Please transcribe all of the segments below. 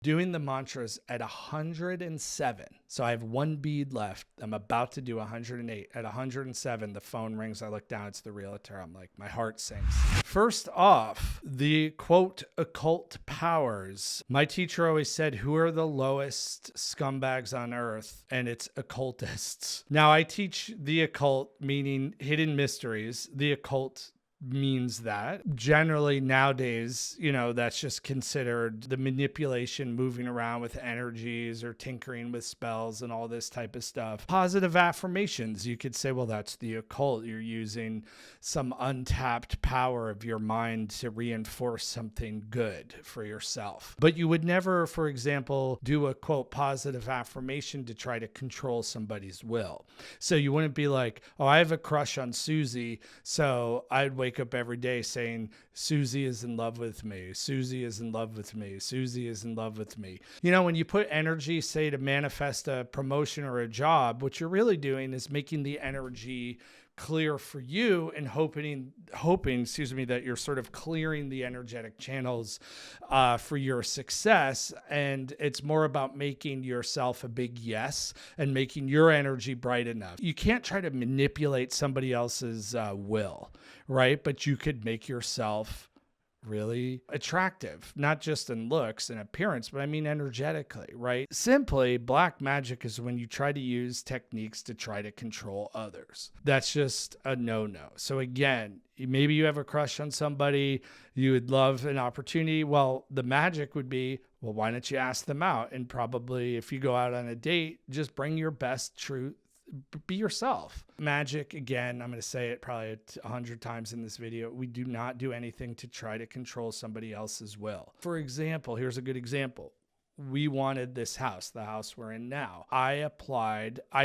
doing the mantras at 107. So I have one bead left. I'm about to do 108. At 107, the phone rings. I look down. It's the realtor. I'm like, my heart sinks. First off, the quote, occult powers. My teacher always said, who are the lowest scumbags on earth? And it's occultists. Now I teach the occult, meaning hidden mysteries. The occult means that generally nowadays, that's just considered the manipulation, moving around with energies or tinkering with spells and all this type of stuff. Positive affirmations, you could say, well, that's the occult. You're using some untapped power of your mind to reinforce something good for yourself. But you would never, for example, do a quote positive affirmation to try to control somebody's will. So you wouldn't be like, oh, I have a crush on Susie, so I'd wake up every day saying, Susie is in love with me. Susie is in love with me. Susie is in love with me. When you put energy, say, to manifest a promotion or a job, what you're really doing is making the energy clear for you and hoping, that you're sort of clearing the energetic channels for your success. And it's more about making yourself a big yes and making your energy bright enough. You can't try to manipulate somebody else's will, right? But you could make yourself really attractive, not just in looks and appearance, but I mean energetically, right? Simply, black magic is when you try to use techniques to try to control others. That's just a no-no. So again, maybe you have a crush on somebody, you would love an opportunity. Well, the magic would be, well, why don't you ask them out? And probably if you go out on a date, just bring your best truth. Be yourself. Magic, again, I'm going to say it probably 100 times in this video. We do not do anything to try to control somebody else's will. For example, here's a good example. We wanted this house, the house we're in now. I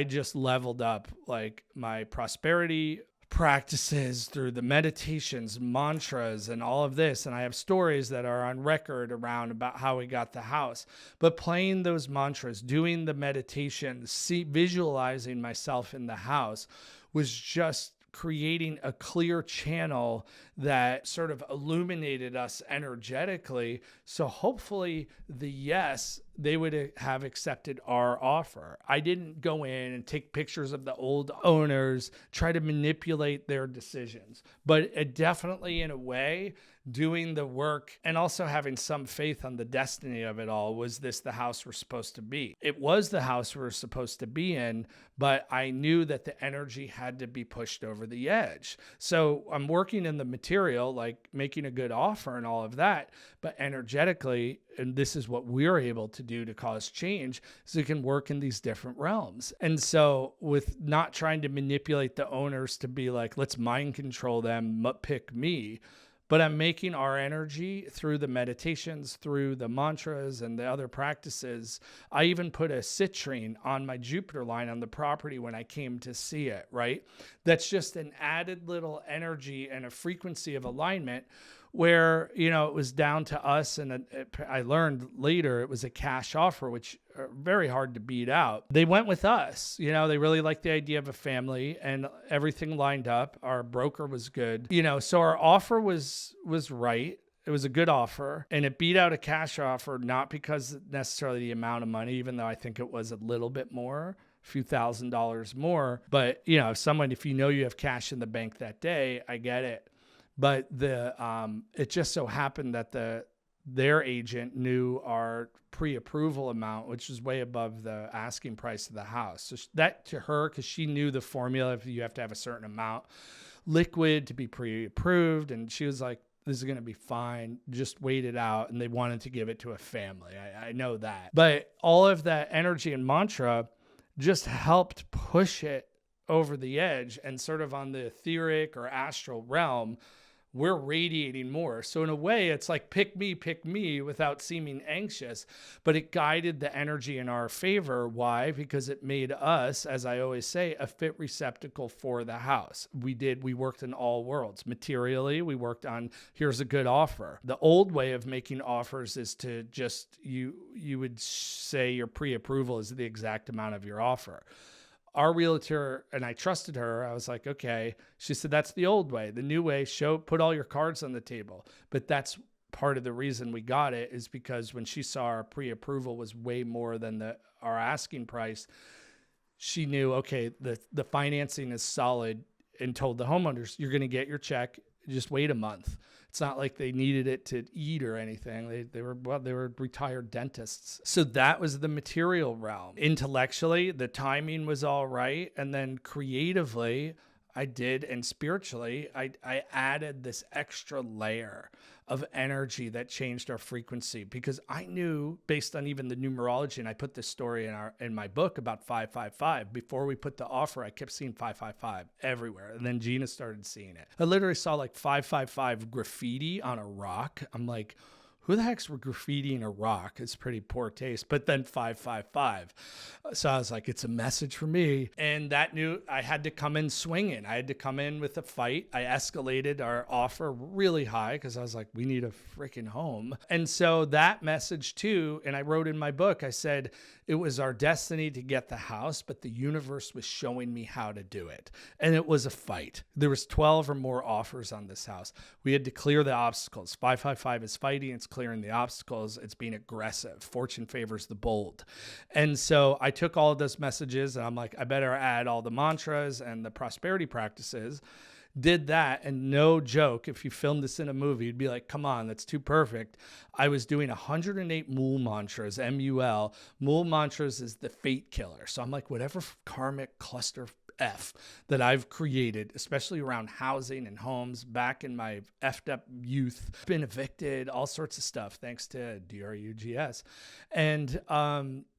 just leveled up like my prosperity practices through the meditations, mantras, and all of this. And I have stories that are on record around about how we got the house. But playing those mantras, doing the meditation, visualizing myself in the house was just creating a clear channel that sort of illuminated us energetically. So hopefully they would have accepted our offer. I didn't go in and take pictures of the old owners, try to manipulate their decisions, but it definitely, in a way, doing the work and also having some faith on the destiny of it all. Was this the house we're supposed to be? It was the house we were supposed to be in, but I knew that the energy had to be pushed over the edge. So I'm working in the material, like making a good offer and all of that, but energetically, and this is what we're able to do to cause change, so you can work in these different realms. And so with not trying to manipulate the owners to be like, let's mind control them, pick me, but I'm making our energy through the meditations, through the mantras and the other practices. I even put a citrine on my Jupiter line on the property when I came to see it, right? That's just an added little energy and a frequency of alignment where, it was down to us. And I learned later it was a cash offer, which are very hard to beat out. They went with us. They really liked the idea of a family and everything lined up. Our broker was good. So our offer was right. It was a good offer, and it beat out a cash offer, not because necessarily the amount of money, even though I think it was a little bit more, a few $1,000s more. But, if you have cash in the bank that day, I get it. But it just so happened that their agent knew our pre-approval amount, which was way above the asking price of the house. So that to her, because she knew the formula, if you have to have a certain amount liquid to be pre-approved, and she was like, this is going to be fine. Just wait it out. And they wanted to give it to a family. I know that. But all of that energy and mantra just helped push it over the edge, and sort of on the etheric or astral realm, we're radiating more. So in a way, it's like, pick me without seeming anxious, but it guided the energy in our favor. Why? Because it made us, as I always say, a fit receptacle for the house. We worked in all worlds. Materially, we worked on, here's a good offer. The old way of making offers is to just, you would say your pre-approval is the exact amount of your offer. Our realtor, and I trusted her, I was like, okay. She said, that's the old way. The new way, put all your cards on the table. But that's part of the reason we got it is because when she saw our pre-approval was way more than our asking price, she knew, okay, the financing is solid, and told the homeowners, you're going to get your check. Just wait a month. It's not like they needed it to eat or anything. They were retired dentists. So that was the material realm. Intellectually, the timing was all right. And then creatively, I did, and spiritually, I added this extra layer of energy that changed our frequency, because I knew, based on even the numerology, and I put this story in my book about 555. Before we put the offer, I kept seeing 555 everywhere, and then Gina started seeing it. I literally saw like 555 graffiti on a rock. I'm like, who the heck's graffitiing a rock? It's pretty poor taste. But then 555. So I was like, it's a message for me. And that knew I had to come in swinging. I had to come in with a fight. I escalated our offer really high because I was like, we need a freaking home. And so that message too, and I wrote in my book, I said, it was our destiny to get the house, but the universe was showing me how to do it. And it was a fight. There was 12 or more offers on this house. We had to clear the obstacles. 555 is fighting. It's clearing the obstacles. It's being aggressive. Fortune favors the bold. And so I took all of those messages and I'm like, I better add all the mantras and the prosperity practices. Did that, and no joke, if you filmed this in a movie, you'd be like, come on, that's too perfect. I was doing 108 Mul mantras, M-U-L. Mul mantras is the fate killer. So I'm like, whatever karmic cluster F that I've created, especially around housing and homes back in my effed up youth, been evicted, all sorts of stuff, thanks to DRUGS. And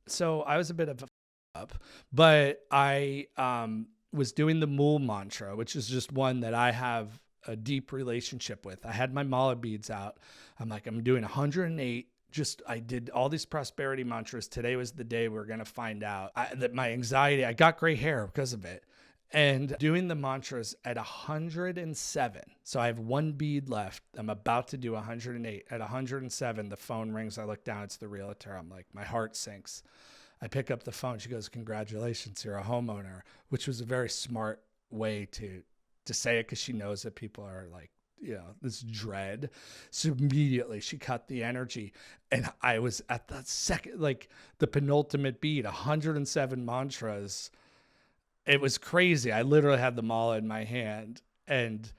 so I was a bit of a up, but I was doing the Mul mantra, which is just one that I have a deep relationship with. I had my mala beads out. I'm like, I'm doing 108. I did all these prosperity mantras. Today was the day we're going to find out that my anxiety, I got gray hair because of it. And doing the mantras at 107. So I have one bead left. I'm about to do 108. At 107, the phone rings. I look down. It's the realtor. I'm like, my heart sinks. I pick up the phone. She goes, congratulations, you're a homeowner, which was a very smart way to say it, because she knows that people are like, this dread. So immediately she cut the energy. And I was at the second, like the penultimate beat, 107 mantras. It was crazy. I literally had the mala in my hand and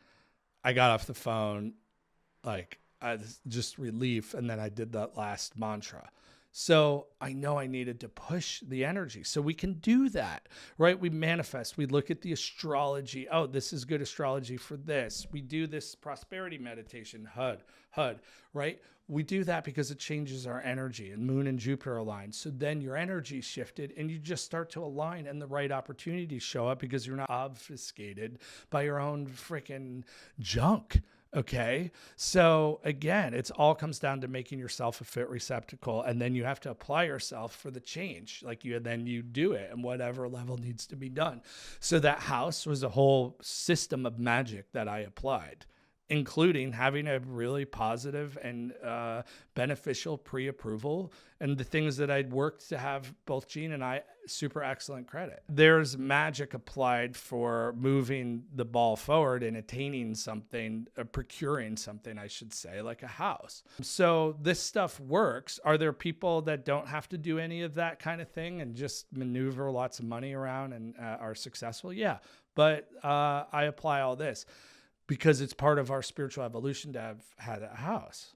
I got off the phone, like just relief. And then I did that last mantra. So I know I needed to push the energy. So we can do that, right? We manifest. We look at the astrology. Oh, this is good astrology for this. We do this prosperity meditation, HUD, right? We do that because it changes our energy, and Moon and Jupiter align. So then your energy shifted and you just start to align and the right opportunities show up because you're not obfuscated by your own freaking junk. Okay. So again, it's all comes down to making yourself a fit receptacle. And then you have to apply yourself for the change. Like then you do it and whatever level needs to be done. So that house was a whole system of magic that I applied, including having a really positive and beneficial pre-approval, and the things that I'd worked to have both Gene and I super excellent credit. There's magic applied for moving the ball forward and attaining something, procuring something, I should say, like a house. So this stuff works. Are there people that don't have to do any of that kind of thing and just maneuver lots of money around and are successful? Yeah, but I apply all this because it's part of our spiritual evolution to have had a house.